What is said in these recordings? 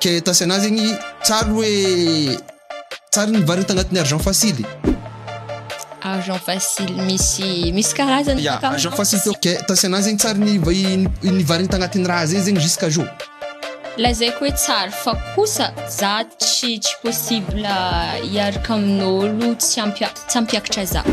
ke tasana zegny tsara hoe tsara ny vareta agnatin'ny argent facile. Argent facile misy karazany argent facile ke tasana zegny tsara ny vareta agnatin'ny raha zegny jusqu'à jour. Lazaiko hoe tsara fa kosa za tsy possible hiaraka amin'olo tsy hampiakatra za.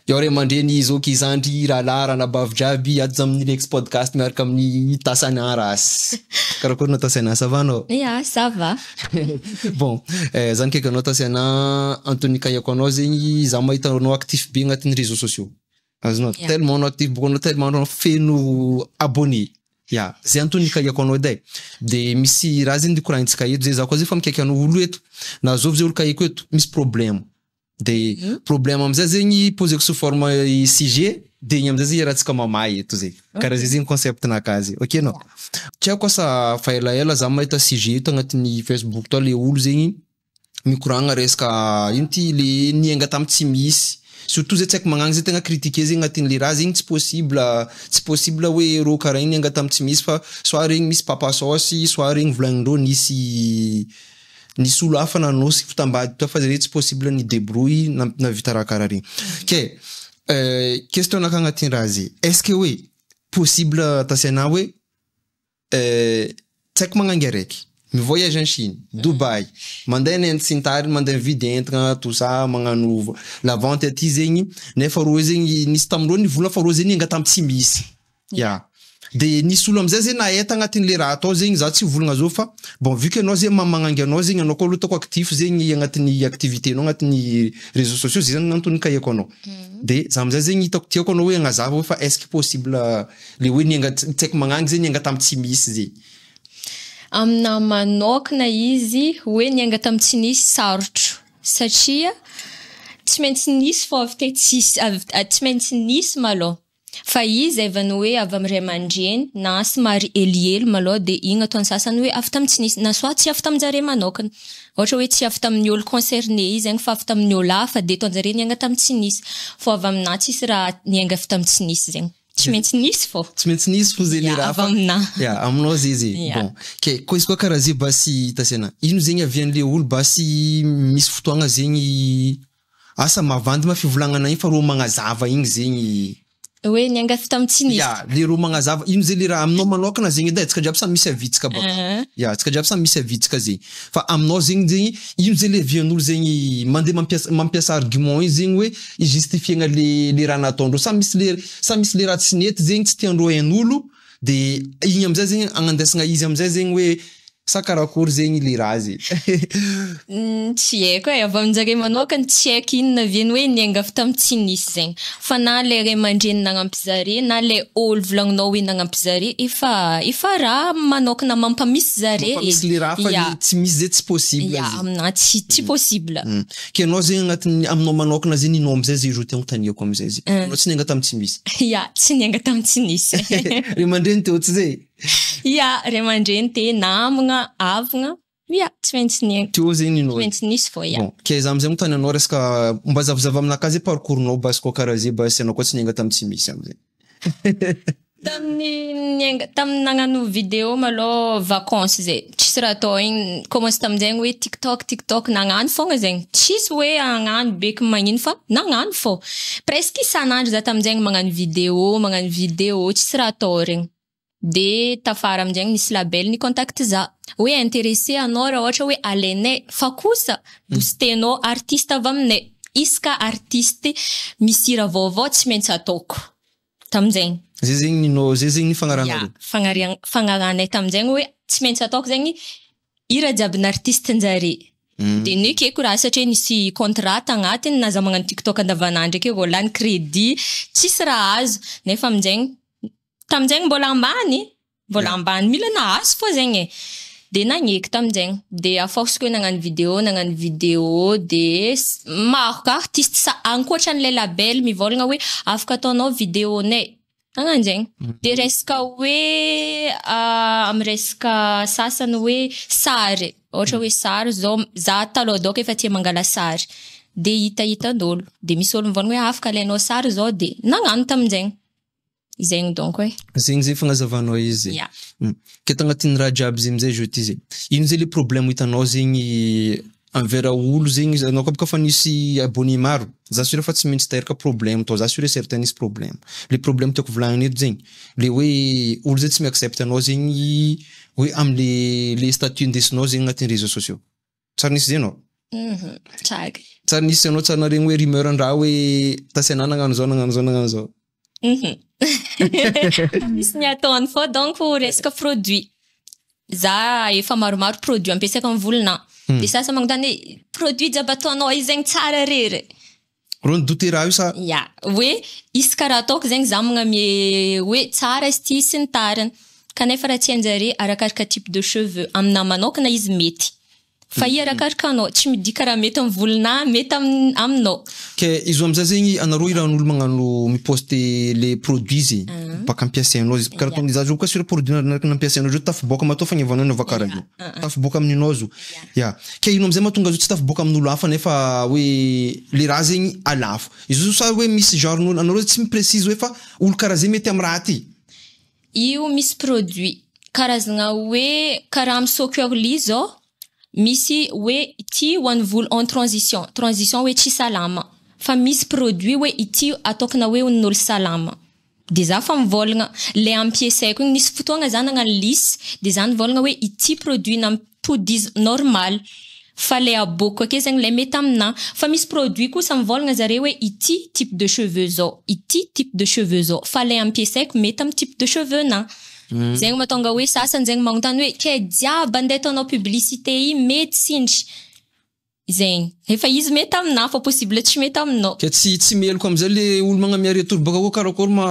Yore mandreny zoky izandry raha bavy ato amin'ny next podcast miaraka amin'ny Tasana rasy. Karakory na Tasana, ça va no? Yeah, ça va. Bon, zany keka anao Tasana Anthony Kayako anao zegny za mahita anao actif be agnatin'ny réseaux sociaux. Azonao tellement anao actif bo anao tellement anao feno abonné. Ya, zay Anthony Kayako anao de misy raha zegny koragnitsika eto zay za koa zay fa mikaiky anao olo eto. Na zovy zay olo Kayako eto misy problème. De problème amizay zegny poseko sous forme sujet de igny amizay rahatsika mamay eto zay karaha zay zegny concept nakazy ok no tia koa sa fa elaela za mahita sujet eto agnatin'ny Facebook to le olo zegny mikoragna resaka ino ty le niainga tamy tsy misy surtout zay tsy haiko magnagny zay tegna critiquer zegny agnatin'le raha zegny tsy possible hoe ro karaha igny niainga tamy tsy misy fa soit regny misy papa sauce soit regny volagnindreo nisy olo hafa nanosy fitambady to fa zay tsy possible ni débrouille na vita raha karaha regny. Ke question naka agnatin'ny raha zay est-ce que hoe possible Tasana hoe tsy haiko magnangy araiky mivoyage en Chine, Dubai, mandeha eny Antsinitary, mandeha mividy entagna tout ça magnano la vente aty zegny nefa rô zegny nisy tamindreo ny vola fa rô zegny niainga tamy tsy misy. Ya. De nisy olo amizay zegny naheta agnatin'le raha atao zegny za tsy volagna zao fa bon vu que anao zegny magnangy anao zegny anao koa lotako actif zegny agnatin'ny activité anao agnatin'ny réseaux sociaux zegny Anthony Kayako anao. De za amizay zegny hitako tiako anao hoe agnazava hoe fa est-ce que possible le hoe niainga tsy haiko magnangy zegny niainga tamy tsy misy zay. Amina manokana izy hoe niainga tamy tsy nisy sarotro satria tsy maintsy nisy fô avy te tsy maintsy nisy malô. Fa izy evan hoe avy amin'ny ray aman-dreny na somary eliely malôha de igny ataony sasany hoe avy tamy tsy nisy na soit tsy avy tamin-jare manokana. Ohatra hoe tsy avy tamin'ny olo concerné izy zegny fa avy tamin'ny olo hafa de ataon-jare niainga tamy tsy nisy. Fô avy aminah tsisy raha niainga avy tamy tsy nisy zegny. Tsy maintsy nisy fô. Tsy maintsy nisy fô zay le raha. Avy aminah. Ya, aminao zay. Bon. Ke koa izy koa karaha zay basy Tasana. Ino zegny avian'le olo basy misy fotoagna zegny asa mavandy mafivolagnana igny fa ro magnazava igny zegny. Hoe niainga avy tamy tsy nisy. Ya, le ro magnazava ino zay le raha aminao manokana zegny edy tsika jiaby samy misy avitsika bako. Ya, tsika jiaby samy misy avitsika zegny. Fa aminao zegny ino zay le vian'olo zegny mandeha mampiasa argument iny zegny hoe justifiena le raha nataondreo samy misy le raha tsy nety zegny tsy tiandreo hain'olo de igny amizay zegny agnandesagna izy amizay zegny hoe sa karakory zegny le raha zay. Tsy haiko avy aminjare manokana tsy haiko inona viany hoe niainga avy tamy tsy nisy zegny fa na le ray aman-dreny nagnampy zare na le olo volagninao hoe nagnampy zare efa raha manokana mampamisy zare mampamisy le raha fa tsy misy zay tsy possible. Ya, aminah tsy possible. Ke anao zegny agnatin'ny aminao manokana zegny ninao amizay zay ro taniako amizay zay. Anao tsy niainga tamy tsy misy. Ya, tsy niainga tamy tsy nisy. Ray aman-dreny teo tsy zay. Ya, ray aman-dreny te namagna, havagna. Ya, tsy maintsy niainga. Teo zegny ninao. Tsy maintsy nisy fô ya. Bon, ke za amizay motany anao resaka mba zavazava aminaka zay parcours-nao basy koa karaha zay basy anao koa tsy niainga tamy tsy misy amizay. Tamin'ny nagnano vidéo malô vacances zay. Tsisy raha atao igny commence tamin'zegny hoe TikTok nagnano fogna zegny. Tsisy hoe agnano beky magnino fa nagnano fô. Presque isan'andro za tamin'zegny magnano vidéo tsisy raha atao regny. De tafara amizegny nisy label ni contact za. Hoe intéressé anao raha ohatra hoe alainay fa kosa boostenao artiste avy aminay. Iska artiste misy hira vaovao tsy maintsy ataoko. Tamin'zegny. Zay zegny ninao, zay zegny nifagnarahanao. Ya, fagnaranay tamin'zegny hoe tsy maintsy ataoko zegny hira jiaby n'artiste-njare. De nuke ko raha satria nisy contrat agnatiny na za magnano TikTok andavanandro ake go lany crédit tsisy raha azo nefa amizegny tamin'zegny mbola ambany mila nahazo fô zegny. de nagneky tamizegny de à force que nagnano vidéo de maro ka artiste sa ankoatran'le label mivolagna hoe afaka ataonao vidéonay nagnano zegny de resaka hoe amy resaka sasany hoe sary ohatra hoe sary zao za taloha doko efa tia mangala sary de hitahitan'olo de misy olo mivolagna hoe afaka alainao sary zao de nagnano tamizegny zegny donc hoe zegny zay fagnazavanao izy yeah. Ke tagnatin'ny raha jiaby zay amizay je ty zay ino zay le problème hitanao zegny envers olo zegny anao koa baka fa nisy abonné maro za sûr fa tsy maintsy teraka problème to za sûr certain nisy problème le problème tiako volagnina eto zegny le hoe olo zay tsy mi-accepte anao zegny hoe amle le statut ndesinao zegny agnatin'ny réseaux sociaux tsara nisy zay anao tsara nisy anao tsara naregny hoe rumeur an-draha hoe tasiana nagnano zao misy ny ataony fô donc resaka produit za efa maromaro produit ampiasaiko amy volona de sasa magnotany hoe produit jiaby ataonao izy zegny tsara rery rony doute raha io sa ya hoe izy karaha ataoko zegny za magname hoe tsara izy ty sy ny tariny kanefa raha tianjare arakaraka type de cheveux amina manokana izy mety fa i arakaraka anao tsy midika raha mety amy volona mety aminao ke izo amizay zegny anareo iran'olo magnano miposte le produits ze baka ampiasainao izy karaha tony za zo ka sur produit nampiasainao zo tafiboaka matao fagnavanao nova karaha io tafiboaka aminao zo ya ke ino amizay matonga zo tsy tafiboaka amin'olo hafa nefa hoe le raha zegny alafo izo sa hoe misy genre n'olo anareo tsy miprécise hoe fa olo karaha zay mety amy raha ty io misy produit karazagna hoe karaha amy sokurli zao misy hoe ity ho an'ny volo en transition hoe tsy salama fa misy produit hoe ity atokana hoe honin'olo salama de za fa mivolagna le ampiasaiko igny nisy fotoagna za nagnano lisy de za nivolagna hoe ity produit nampodizy normal fa le aboko ake zegny le mety amina fa misy produit kosa mivolagna zare hoe ity type de cheveux zao ity type de cheveux zao fa le ampiasaiko mety amy type de cheveux na zegny matonga hoe sasany zegny magnontany hoe ke jiaby andeha ataonao publicité i mety sindry zegny efa izy mety amina fa possible tsy mety aminao ke tsy meloko amizay le olo magnamia retour baka koa karakory ma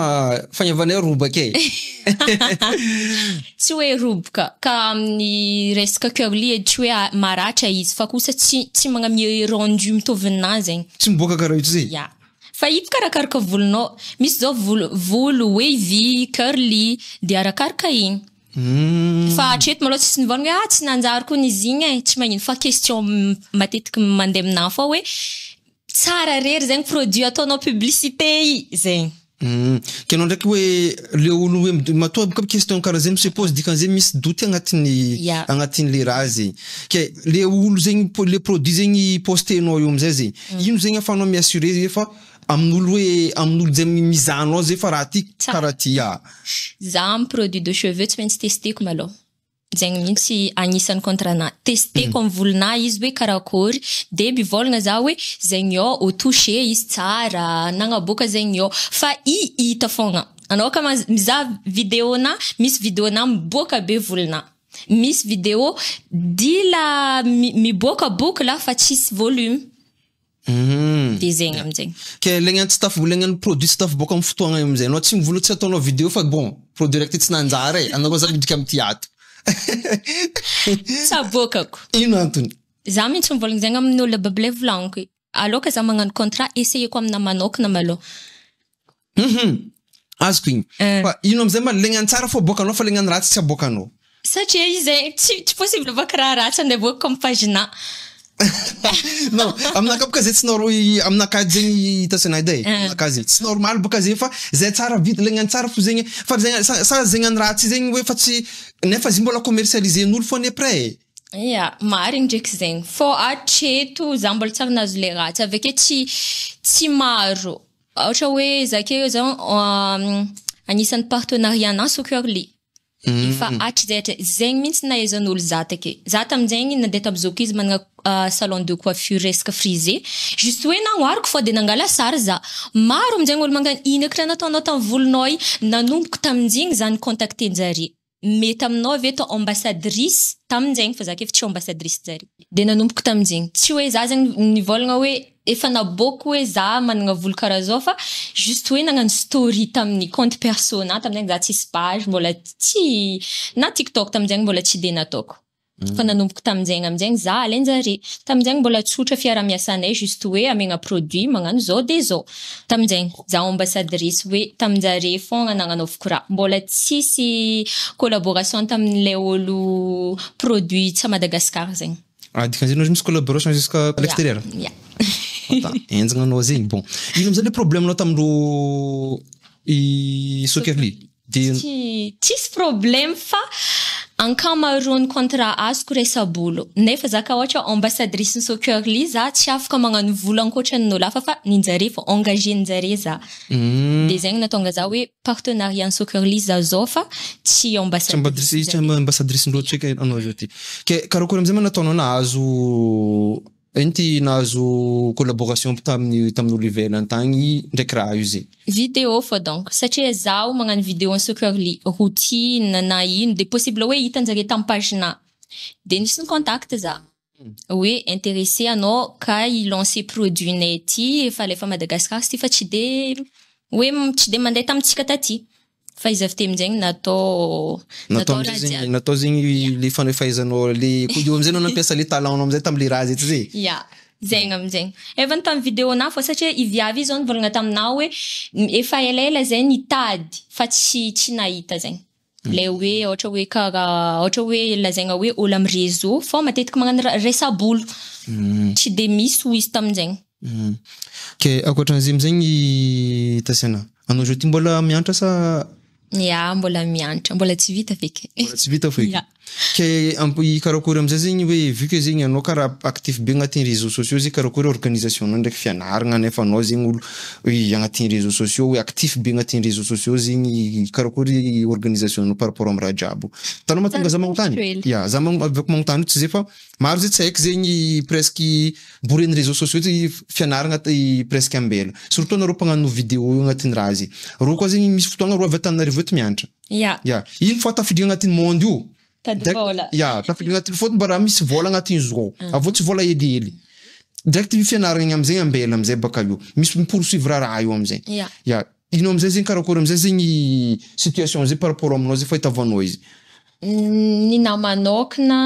fagnavanay robaka tsy hoe robaka ka amin'ny resaka curly tsy hoe maratra izy fa kosa tsy magnamia rendu mitovy nina zegny tsy miboaka karaha ito zay ya fa ito karakaraka volonao misy zao volo wavy curly de arakaraka igny fa hatreto malô tsy nivolagna hoe tsy nanjary koa nizy igny tsy magnino fa question matetiky mandeha amina fa hoe tsara rery zegny produit ataonao publicité i zegny ke anao ndraiky hoe le olo hoe matoa baka question karaha zay misupose dikan'izay misy doute agnatin'le raha zay ke le olo zegny le produit zegny postenao io amizay zay ino zegny afanao miassure zay fa amin'olo hoe amin'olo zay mizahanao zay fa raha ty karaha ty za amy produit de cheveux tsy maintsy testeko malô zegny mihitsy agnisan'ny contrat-na testeko amy volona izy hoe karakory de bivolagna za hoe zegny ao au touché izy tsara nagnaboaka zegny ao fa hita fogna anao ka mizaha vidéona misy vidéona miboaka be volona misy vidéo dila miboaka boucle fa tsisy volume de zegny amizegny ke legnany tsy tafivolagna produit tsy tafiboaka amy fotoagna amizay anao tsy mivola tsy ataonao vidéo fa bon produit raiky tsy nanjary anao koa za midika amy tiato tsabokako ino antony za mihitsy mivolagna zegny amin'ny olo babile volagniko aloka za magnano contrat essayeko amina manokana malô azoko igny fa ino amizay ma legnany tsara fô aboakanao fa legnany ratsy tsy aboakanao satria izy zegny tsy possible aboaka raha ratsy andeha aboaka comme pagina non aminaka boka zay tsy aminaka zegny hitasana edy aminaka zay tsy normal boka zay fa zay tsara vita legnany tsara fo zegny fa zegny sa zegny any ratsy zegny hoe fa tsy nefa izy mbola commercialisen'olo fo any après ya marigny ndraiky zegny fô hatreto za mbola tsara nahazo le ratsy avake tsy maro ohatra hoe zakeo zao anisan'ny partenariat-na Sokurly fa hatry zegny mihitsy nahaizan'olo za take za tamizegny nandeha tamizoko izy manana salon de coiffure resaka frisé juste hoe nagnoariko fô de nangala sary za maro amizegny olo mangany ino eky raha nataonao tamy volonao i nanomboko tamizigny za ny contacten-jare mety aminao ave atao ambassadrice tamizegny fa za ke tsy ambassadrice jare de nanomboko tamizegny tsy hoe za zegny nivolagna hoe efa naboko hoe za managna volo karaha zao fa juste hoe nagnano story tamin'ny compte persona tamizegny za tsisy page mbola tsy na TikTok tamizegny mbola tsy de nataoko fa nanomboka tamin'izegny amin'izegny za alain-jare tamin'izegny mbola tsotra fiara-miasanay juste hoe amegna produit magnano zao de zao tamin'izegny za ambassadrice hoe tamin-jare fogna nagnanaovako raha mbola tsisy collaboration tamin'ilay olo produit tsy Madagascar zegny dikan'zay misy collaboration jusqu'à l'extérieur enjagna anao zegny bon ino am'zay le problème anao tamindro i Soccerly tsisy problème fa ankamaroany contrat azoko resabolo nefa za ka ohatra ambassadrice ny Soccerly za tsy afaka magnano vola ankoatran'olo hafa fa ninjare fa engagé ninjare za de zegny natonga za hoe partenariat ny Soccerly za zao fa tsy ambassadrice loatra eky anao zao ty ke karakory am'zay nataonao nahazo enti nahazo collaboration tamin'olo ivelany tagny ndraiky raha io zay vidéo fa donc satria zaho magnano vidéo ny Soccerly routine na ino de possible hoe hitanjare tamin'ny pagena de nisy ny contact za hoe intéressé anao ka i-lancer produit-nay ty efa alefa Madagascar ty fa tsy de mandeha tamintsika taty fa izy avy temizegny natao zegny le fanefaizanao le io am'zay anao nampiasa le talent-nao am'zay tam'le raha zay ty zay zegny amizegny even tamin'ny vidéo na fa satria i viavy zao nivolagna taminao hoe efa elaela zay nitady fa tsy nahita zegny le hoe ohatra hoe karaha ohatra hoe lazaigna hoe olo amy réseau fa matetiky magnano resabolo tsy de misy ho izy tamin'izegny ke ankoatran'izay amizegny Tasiana anao zao ty mbola mianatra sa mbola mianatra mbola tsy vita feky ke i karakory amizay zegny hoe vu que zegny anao karaha actif be agnatin'ny réseaux sociaux zegny karakory organisation anao ndraiky fianaragna nefa anao zegny olo agnatin'ny réseaux sociaux hoe actif be agnatin'ny réseaux sociaux zegny karakory organisation anao par rapport amy raha jiaby tanao mahatonga za magnontany za aveko magnontany tsy zay fa maro zay tsy haiko zegny presque boren'ny réseaux sociaux ty fianaragna presque ambela surtout anareo mpagnano vidéo agnatin'ny raha zay ro koa zegny misy fotoagna ro avy Antananarivo eto mianatra ino fa tafiditra agnatin'ny monde io tafiditra agnatin'ny fôtony mba raha misy vola agnatin'ny zao avô tsy vola helihely direct fianaragna amizay ambela amizay baka io misy poursuivre raha io amizay ino amizay zegny karakory amizay zegny situation zay par rapport aminao zay fahitavanao izy ny namanokana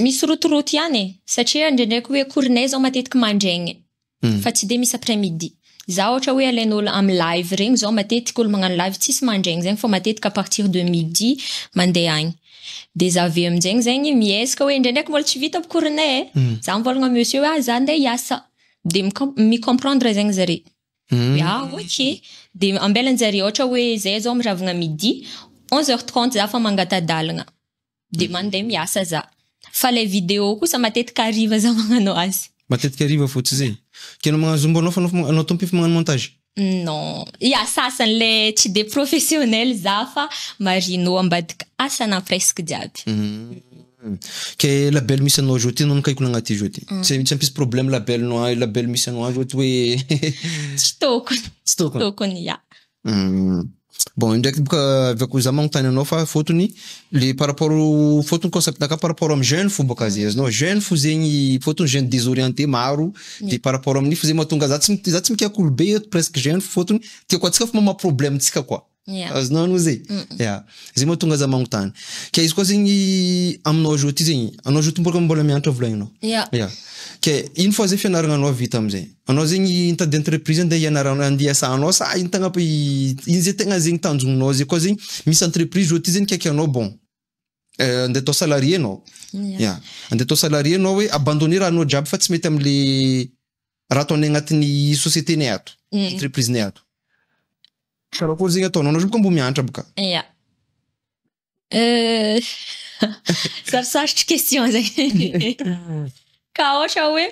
misy rotoroto ihany satria ndraindraiky hoe cournay zao matetiky mandraigny fa tsy de misy après-midi za ohatra hoe alain'olo amy live regny zao matetiky olo magnano live tsisy mandraigny zegny fa matetiky à partir de midi mandeha agny de za avy amizegny zegny miezaka hoe ndraindraiky mbola tsy vita cournay za mivolagna monsieur hoe za andeha hiasa de mi-comprendre zegny zare ok de ambelanjare ohatra hoe zay zao miravagna midi 11h30 za fa mangatadalagna de mandeha miasa za fa le vidéo kosa matetika ariva za magnano azy matetika ariva fotsy zay kena magnano zombo anao tompify magnano montage non sasany le tsy de professionnel za fa marino ambadika asana presque jiaby ke label misy anao zao ty anao nikaikolana agnaty zao ty tsy ampisy problème label misy anao zao ty hoe tsy tokony bon indraiky boka aveko za magnontany anao fa fotony le par rapport fotony concept naka par rapport amy jeune fo boka azy azonao jeune fo zegny fotony jeune désorienté maro de par rapport amin'io fa zay mahatonga za tsy mikiako olo be presque jeune fotony tiako atsika fa mama problème tsika koa azonao ano zay zay mahatonga za magnontany ke izy koa zegny aminao zao ty zegny anao zao ty mbola mianatra volagninao ke ino fa zay fianaragna anao vita amizay anao zegny nitady entreprise andeha hianarana andiasanao sa ino tagna ino zay tegna zegny tanjognonao zay koa zegny misy entreprise zao ty zegny kaiky anao bon andeha atao salarié anao andeha atao salarié anao hoe abandonner raha anao jiaby fa tsy mety am'le raha ataonay agnatin'ny société-nay ato entreprise-nay ato karakory zegny ataonao anao boka mbo mianatra boka sarosarotry question zegny ka ohatra hoe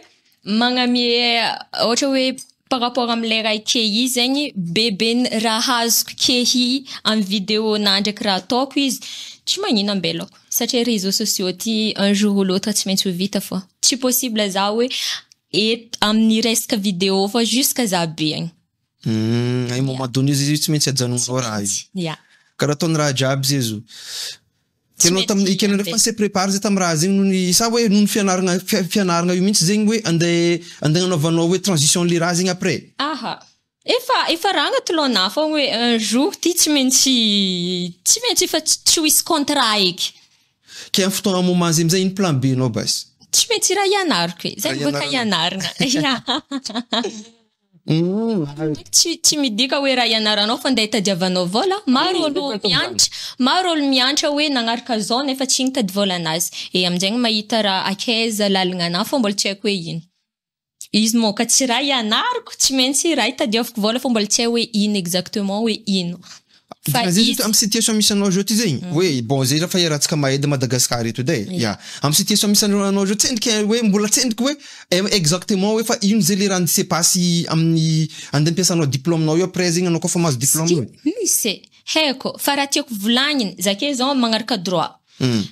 magnamie ohatra hoe par rapport am'le raha kehi zegny bebe raha azoko kehi amy vidéo na ndraiky raha ataoko izy tsy magnino ambelako satria réseaux sociaux ty un jour ou l'autre tsy maintsy ho vita fô tsy possible za hoe amin'ny resaka vidéo fa jusqu'à za be agny ay moment donné izy tsy maintsy ajanonao raha izy karaha ataony raha jiaby zay zo kenao refa se prépare zay tamy raha zegny nony sa hoe nono fianaragna io mihitsy zegny hoe andeha anaovanao hoe transition le raha zegny après efa raha agnatilona fa hoe un jour ty tsy maintsy fa tsy ho isy contrat eky ke amin'ny fotoagna moment zay amizay ino plan B nao basy tsy maintsy raha ianariko e zay boka ianarana tsy midika hoe raha ianaranao fa andeha hitadiavanao vola maro olo mianatra hoe nagnaraka zao nefa tsy igny tady vola anazy amin'izay mahita raha akaiza lalagna anahy fa mbola tsy haiko hoe ino izy moka tsy raha ianariko tsy maintsy raha hitadiavako vola fa mbola tsy hay hoe ino exactement hoe ino fa am situation misy anao zao ty zegny hoe bon zay fa iarahantsika mahedy Madagascar eto edy am situation misy anao zao tsendriky hoe mbola tsendriky hoe exactement hoe fa ino zay le raha s'est passé amin'ny andeha ampiasanao diplômenao io après zegny anao koa fa mahazo diplôme misy haiko fa raha tiako volagniny zake zao magnaraka droit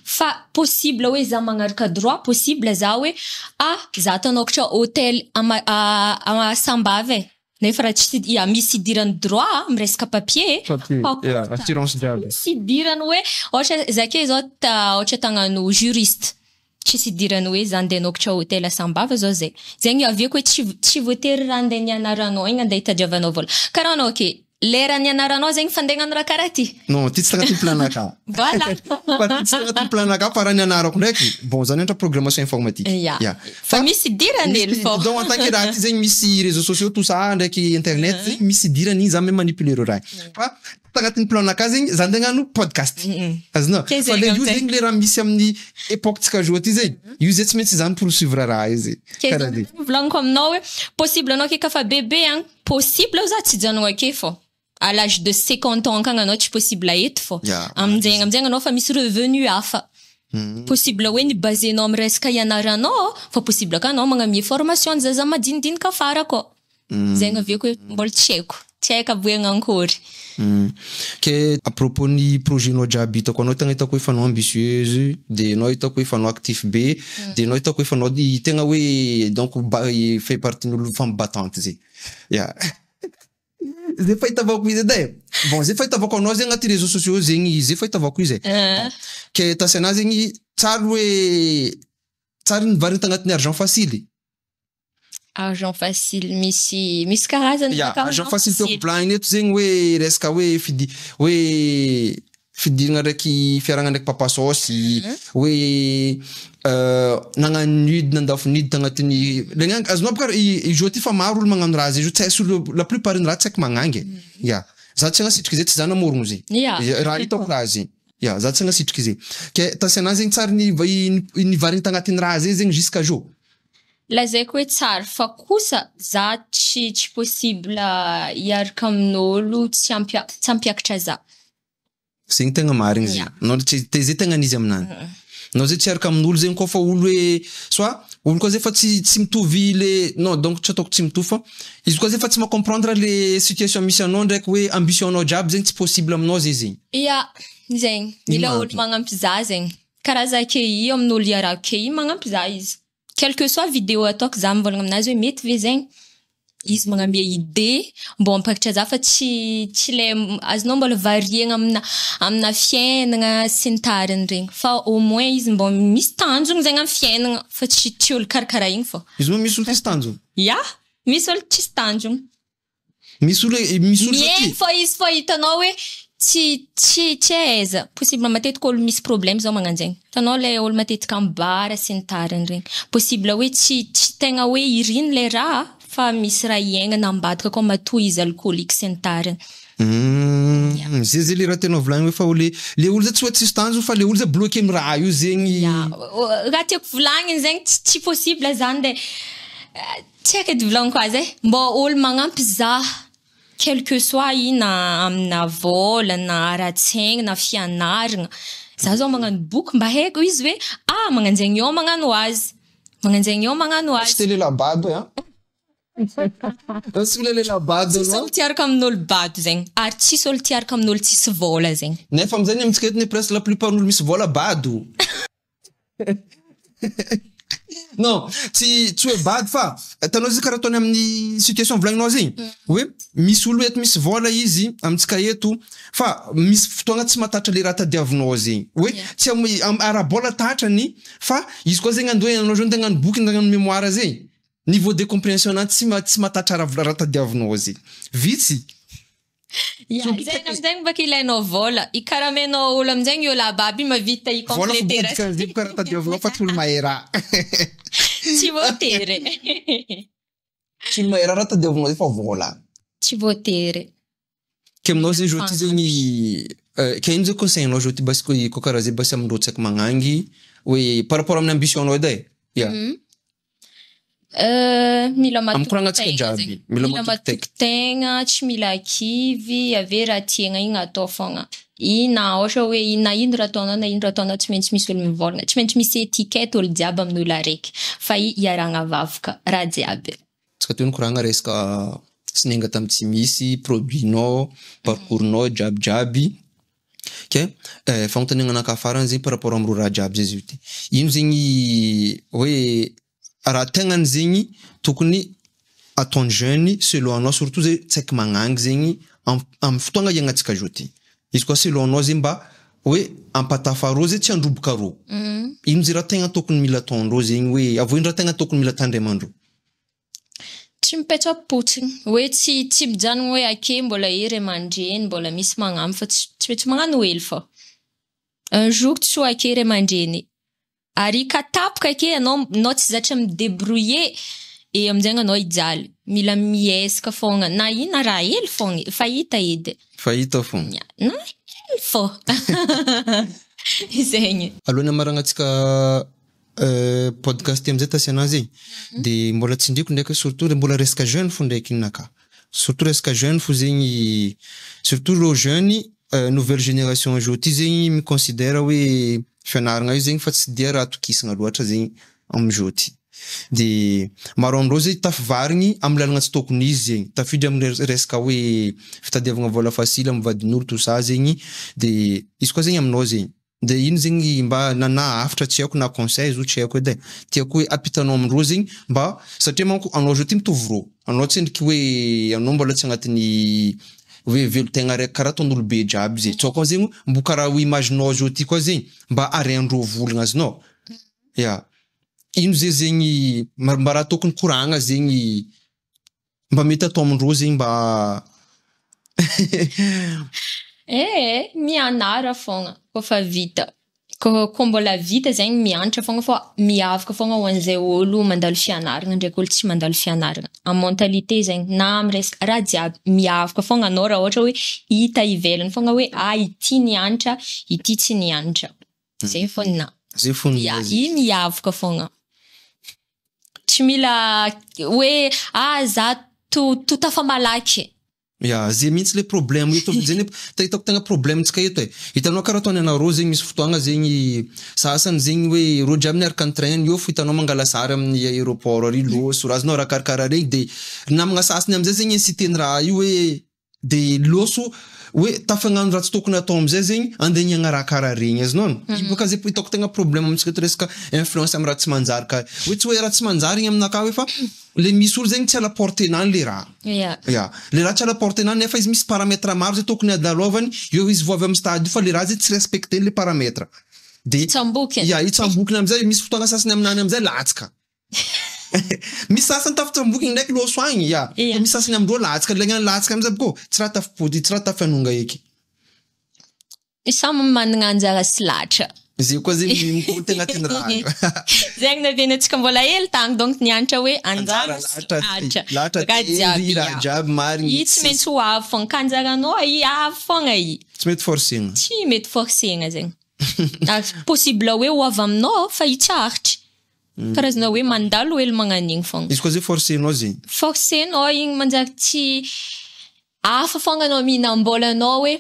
fa possible hoe za magnaraka droit possible za hoe za tanokatra hôtel ama Sambava nefa raha tsy misy idirany droit miresaka papier assurance jiaby tsy idirany hoe ohatra zake zao ohatra tagnano juriste tsy idirany hoe za andeha nokatra hôtel Sambava zao zay zegny avieko hoe tsy voatery raha andeha nianaranao igny andeha hitadiavanao vola karaha anao ke lera nianaranao zegny fandehanano raha karaha ty non ty tsy tagnaty planaka voilà fa ty tsy tagnaty planaka fa raha nianarako ndraiky bon zany ohatra programmation informatique fa misy idirany hely fô donc en tant que raha ty zegny misy réseaux sociaux tout ça ndraiky internet zegny misy idirany za me manipuler raha fa tagnatin'ny planaka zegny za andeha hagnano podcast azonao fa le io zegny le raha misy amin'ny époque tsika joa ty zegny io zay tsy maintsy zany poursuivre raha izy karaha zay volagniko aminao hoe possible anao ke kafa bébé agny possible za tsy janogno ake fô à l'âge de 50 ans kagny anao tsy possible eto fô amin'izay anao fa misy revenu hafa possible hoe ny basenao amin'ny resaka ianaranao fa possible ka anao magnamia formation zaza madinidinika afara koa zegny avieko hoe mbola tsy haiko aboegna ankory ke à propos ny projet nao jiaby hitako anao tegna hitako hoe fanao ambitieuse de anao hitako hoe fanao actif be de anao hitako hoe fanao tegna hoe donc fait partie n'olo femme battante zay zay fahitavako izy edy bon zay fahitavako anao zegny agnaty réseaux sociaux zegny zay fahitavako izy ke tasy anazy zegny tsary nivarina tagnatin'ny argent facile argent facile misy karazany argent facile teo volagny eto zegny hoe resaka hoe fidirana raiky fiaragna ndraiky papa sauce hoe nagnano nude nandafo nude tagnatin'ny legna azonao boka izy ty fa maro olo magnano raha zay tsy sur la plupart ny raha tsy haiko magnangy za tsy agnasitriky zay tsy za namorogno zay raha hitako raha zay za tsy agnasitriky zay ke tasy anazy zegny tsary nivariny tagnatin'ny raha zay zegny jusqu'à jour lazaiko hoe tsara fa kosa za tsy possible hiaraka amin'olo tsy hampiakatra za zegny tegna marigny zay nao zay tegna anizy aminany nao zay tsy hiaraka amin'olo zegny koa fa olo hoe soit olo koa zay fa tsy mitovy le non donc tsy ataoko tsy mitovy fa izy koa zay fa tsy macomprendre le situation misy anao ndraiky hoe ambition anao jiaby zegny tsy possible aminao zay zegny zegny mila olo magnampy za zegny karaha za ke io amin'olo iarako ke io magnampy za izy quelque soit vidéo ataoko za mivolagna aminazy hoe mety ve zegny izy magnambia idée mbô ampakatra za fa tsy le azonao mbola variegna amina fiainagna sy ny tariny regny fa au moins izy mbô misy tanjogny zegny amin'ny fiainagna fa tsy olo karakaraha igny fô izy moa misy olo tsisy tanjogny misy olo tsisy tanjogny misy olo miaigny fô izy fô hitanao hoe tsy aiza possible matetika olo misy problème zao magnano zegny hitanao le olo matetika ambara sy ny tariny regny possible hoe tsy tegna hoe iriny le raha fa misy raha iainana ambadika koa matoy izy alcoolique sy ny tariny zay le raha tena volagny hoe fa le olo zay tsy hoe tsisy tanjogny fa le olo zay bloqué amy raha io zegny raha tiako volagniny zegny tsy possible zany de tsy haiko edy volagniko azy mbô olo magnampy za quelque soit ina amina vola na ara-tsaigny na fianaragna za zao magnano boky mba haiko izy hoe magnano zegny io magnano azy tsy te lela bado tsy lela bado tsisy olo tiaraka amin'olo bado zegny ary tsisy olo tiaraka amin'olo tsisy vola zegny nefa amizay amitsika etiny presque la plupart n'olo misy vola bado non tsy hoe bado fa tanao izy karaha ataony amin'ny situation volagninao zegny hoe misy olo eto misy vola izy amitsika eto fa misy fotoagna tsy matatra le raha tadiavinao zegny hoe tsy ara-bola tatrany fa izy koa zegny andoha anao zao ndegnano boky ndegnano mémoire zegny niveau de compréhension ananjy tsy matatra raha tadiavinao zegny vitsy Zegny baka ilainao vola. I karaha menao olo amizegny io lababy mavita i compléter. Vola karaha tadiavinao fa tsy olo mahera. Tsy voatery. Tsy olo mahera raha tadiavinao fa vola. Tsy voatery. Ke aminao zay zao ty zegny ke ino zay conseil-nao zao ty basi ko karaha zay basi amindreo tsaiky magnangy hoe par rapport amin'ny ambition-nao edy e. Yeah. Mila amikorangatsika jiaby. Mila matoky tegna, tsy mila kivy, ave raha tiagna igny atao fogna. Na ohatra hoe na ino raha ataonao na ino raha ataonao tsy maintsy misy olo mivolagna, tsy maintsy misy étiquette olo jiaby amin'olo araiky. Fa iaragna vavaka, raha jiaby. Tsika toy nikoragna resaka sinenga tamy tsy misy, produit-nao, parcours-nao, jiaby. Ke fagnontaniagna anakahy farany zegny par rapport amiro raha jiaby zay zio ty. Ino zegny hoe raha tegnany zegny tokony ataony jeune selon anao surtout zay tsaiky magnangy zegny amy fotoagna iagnantsika zao ty. Izy koa selon anao zegny mba hoe ampatafa zay tsy androboka rô. Ino zay raha tegna tokony mila ataondreo zegny hoe avoino raha tegna tokony mila tandremandreo. Tsy mipetrapotsiny hoe tsy mijanogny hoe ake mbola ery aman-dreny mbola misy magnano fa tsy magnano hely fa un jour tsy ho ake ry aman-dreny ary ka tapoka ake anao tsy zatra midébrouiller amizay anao ijaly mila miesaka fogna na ina raha hely fogna fahita edy fogna na hely fo zegny alohany amaragnatsika podcast amizay tasiana zegny de mbola tsindriko ndraiky surtout mbola resaka jeune fo ndraiky ninaka surtout resaka jeune fo zegny surtout ro jeune nouvelle génération zao ty zegny miconsidère hoe fianaragna io zegny fa tsy dia raha tokisagna loatra zegny amizao ty de maro amindreo zay tafivarigny amy lalagna tsy tokony izy zegny tafidry amy resaka hoe fitadiavagna vola fasily amy vadin'olo tout ça zegny de izy koa zegny aminao zegny de ino zegny mba na hafatra tsy haiko na conseil zo tsy haiko edy tiako hoe apitanao amindreo zegny mba satria manko anao zao ty mitovy rô anao tsy endriky hoe anao mbola tsy agnatin'ny hoe velo-tegna raiky karaha ataon'olo be jiaby zay tsao koa zegny mbo karaha ho imaginao zao ty koa zegny mba ariandreo volagna azinao ya ino zay zegny mba raha tokony koragna zegny mba mety atao amindreo zegny mba mianara fogna kofa vita ko mbola vita zegny mianatra fogna fa miavaka fogna ho an'izay olo mandalo fianaragna ndraiky olo tsy mandalo fianaragna en mentalité zegny na amy resaka raha jiaby miavaka fogna anao raha ohatra hoe hita ivelany fogna hoe ity nianatra ity tsy nianatra zay fogna zay fogna miavaka fogna tsy mila hoe za to tafamalaky ya zay mihitsy le problème eto zegny hitako tegna problème tsika eto hitanao karaha ataony anareo zegny misy fotoagna zegny sasany zegny hoe ro jiaby niaraka ny-train io fo hitanao mangala sary amin'ny aéroport ary loso razonao raha karakaraha regny de namagna sasany amizay zegny inciteny raha io hoe de loso hoe tafagnano raha tsy tokony atao amizay zegny andeha niagna raha karaha regny azinao boka zay hitako tegna problème amitsika eto resaka influence amy raha tsy manjary ka hoe tsy hoe raha tsy manjary igny aminakahy hoe fa le misy olo zegny tsy ala portenany le raha ya le raha tsy ala portenany nefa izy misy paramètre maro zay tokony adalovany eo izy voavy amy stade io fa le raha zay tsy respecteny le paramètre de itsambokiny amizay misy fotoagna sasany aminany amizay latsaka misy sasany tafitsambokiny ndraiky loso agny misy sasany amindreo latsaka legnany latsaka amizay boko tsy raha tafipody tsy raha tafianonga eky samy managna anjara sy latra zay koa zegny mikoty agnatin'ny raha zegny navianantsika mbola hely tagny donc nianatra hoe anjara latra jiaby marigny i tsy maintsy ho avy fogna ka anjaranao i avy fogna i tsy mety forcegna tsy mety forcegna zegny possible hoe ho avy aminao fa i tsy aritry karazana hoe mandalo hely magnan'igny fogna izy koa zay forcenao zegny forcenao igny manjary tsy hafa fogna anao mihinam-bolanao hoe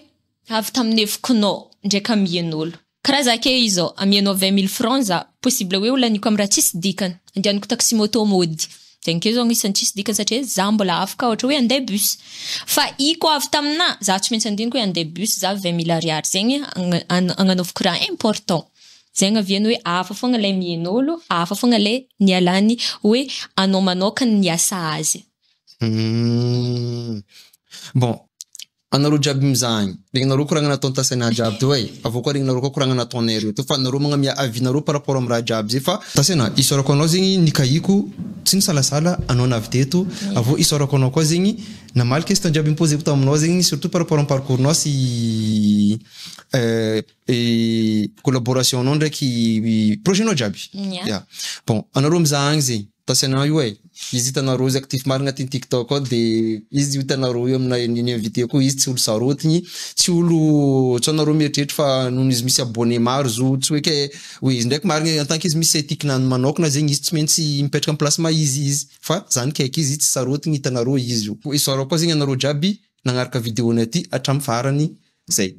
avy tamin'ny efikonao ndraiky amian'olo karaha zake izao amianao 20 000 francs za possible hoe olaniko amy raha tsisy dikany andianako taxi moto mody zegny keo zao isan'ny tsisy dikany satria za mbola afaka ohatra hoe andeha bus fa i koa avy tamina za tsy maintsy andiniko hoe andeha bus za 20 000 ariary zegny agnanovako raha important zegny aviany hoe hafa fogna lay mien'olo hafa fogna lay nialany hoe anao manokany niasa azy bon anareo jiaby mizahagny regny nareo koragna nataony tasaina jiaby teo ay avao koa regny nareo koa koragna nataonareo teo fa nareo magnamia avinareo par rapport am raha jiaby zay fa tasaina isaorako anao zegny nikahiko tsy nisalasala anao navy teto avao isaorako anao koa zegny namaly question jiaby imposé ko aminao zegny surtout par rapport am parcours-nao sy collaboration anao ndraiky projet-nao jiaby ya bon anareo mizahagny zegny tasaina io ay izy hitanareo izy actif marigny agnatin'ny TikTok ao de izy hitanareo io amina invité koa izy tsy olo sarotigny tsy olo tsy anareo mieritreritra fa noho izy misy abonné maro zo tsy hoe ke oui izy ndraiky marigny en tant qu'izy misy éthique-nany manokana zegny izy tsy maintsy mipetraka am place maizy izy fa zany kaiky izy tsy sarotigny hitanareo izy io isaorako koa zegny anareo jiaby nagnaraka vidéo-ny aty hatramy farany zay